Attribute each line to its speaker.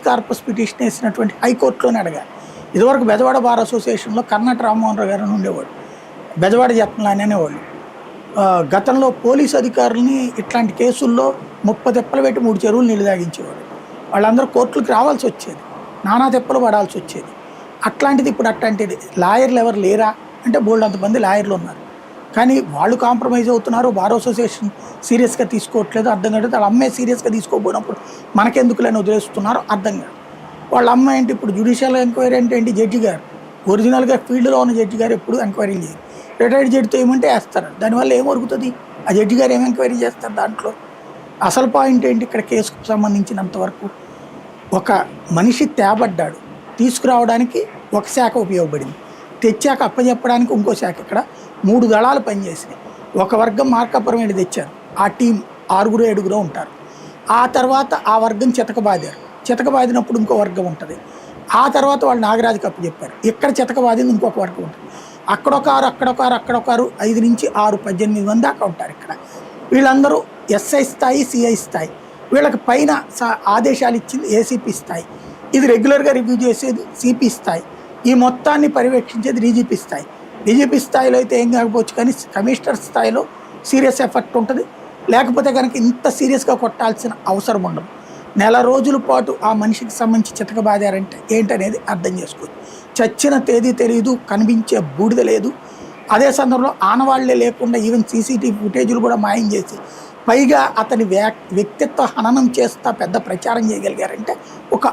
Speaker 1: Corpus petition వేసినటువంటి హైకోర్టులోనే అడగాలి. ఇదివరకు బెజవాడ బార్ అసోసియేషన్లో కర్ణాట రామ్మోహన్ రావు గారు అని ఉండేవాడు, బెజవాడ జత్మలాని అనేవాళ్ళు. గతంలో పోలీసు అధికారులని ఇట్లాంటి కేసుల్లో 30 తిప్పలు పెట్టి 3 చెరువులు నీళ్ళు తాగించేవాడు. వాళ్ళందరూ కోర్టులకు రావాల్సి వచ్చేది, నానా తిప్పలు పడాల్సి వచ్చేది. అట్లాంటిది ఇప్పుడు అట్లాంటిది లాయర్లు ఎవరు లేరా అంటే బోల్డ్ అంతమంది లాయర్లు ఉన్నారు, కానీ వాళ్ళు కాంప్రమైజ్ అవుతున్నారు. బార్ అసోసియేషన్ సీరియస్గా తీసుకోవట్లేదు, అర్థం కాదు. వాళ్ళ అమ్మాయి సీరియస్గా తీసుకోకపోయినప్పుడు మనకెందుకులని వదిలేస్తున్నారో అర్థం కాదు. వాళ్ళ అమ్మాయి ఏంటి ఇప్పుడు జ్యుడిషియల్ ఎంక్వైరీ అంటే ఏంటి, జడ్జి గారు ఒరిజినల్గా ఫీల్డ్లో ఉన్న జడ్జి గారు ఎప్పుడు ఎంక్వైరీలు చేయరు, రిటైర్డ్ జడ్జితో ఏమంటే వేస్తారు. దానివల్ల ఏం వరుగుతుంది, ఆ జడ్జి గారు ఏం ఎంక్వైరీ చేస్తారు దాంట్లో. అసలు పాయింట్ ఏంటి ఇక్కడ కేసుకు సంబంధించినంతవరకు, ఒక మనిషి తేబడ్డాడు, తీసుకురావడానికి ఒక శాఖ ఉపయోగపడింది, తెచ్చాక అప్పచెప్పడానికి ఇంకో శాఖ. ఇక్కడ 3 దళాలు పనిచేసినాయి. ఒక వర్గం మార్కాపురం వెళ్ళి తెచ్చారు, ఆ టీం 6-7 ఉంటారు. ఆ తర్వాత ఆ వర్గం చితకబాదారు, చితకబాదినప్పుడు ఇంకో వర్గం ఉంటుంది. ఆ తర్వాత వాళ్ళు నాగరాజుకి అప్పచెప్పారు, ఇక్కడ చితకబాదింది ఇంకొక వర్గం ఉంటుంది. అక్కడొకారు అక్కడొకారు అక్కడొకారు 5 నుంచి 6, 18 మంది దాకా ఉంటారు ఇక్కడ. వీళ్ళందరూ ఎస్ఐ స్థాయి, సిఐ స్థాయి. వీళ్ళకి పైన ఆదేశాలు ఇచ్చింది ఏసీపీ స్థాయి. ఇది రెగ్యులర్గా రివ్యూ చేసేది సిపి స్థాయి. ఈ మొత్తాన్ని పర్యవేక్షించేది డీజీపీ స్థాయి. డీజీపీ స్థాయిలో అయితే ఏం కాకపోవచ్చు, కానీ కమిషనర్ స్థాయిలో సీరియస్ ఎఫెక్ట్ ఉంటుంది. లేకపోతే కనుక ఇంత సీరియస్గా కొట్టాల్సిన అవసరం ఉండదు. నెల రోజుల పాటు ఆ మనిషికి సంబంధించి చితకబాదారంటే ఏంటనేది అర్థం చేసుకోవచ్చు. చచ్చిన తేదీ తెలియదు, కనిపించే బూడిద లేదు. అదే సందర్భంలో ఆనవాళ్లే లేకుండా ఈవెన్ సీసీటీవీ ఫుటేజీలు కూడా మాయం చేసి, పైగా అతని వ్యక్తిత్వ హననం చేస్తా పెద్ద ప్రచారం చేయగలిగారంటే ఒక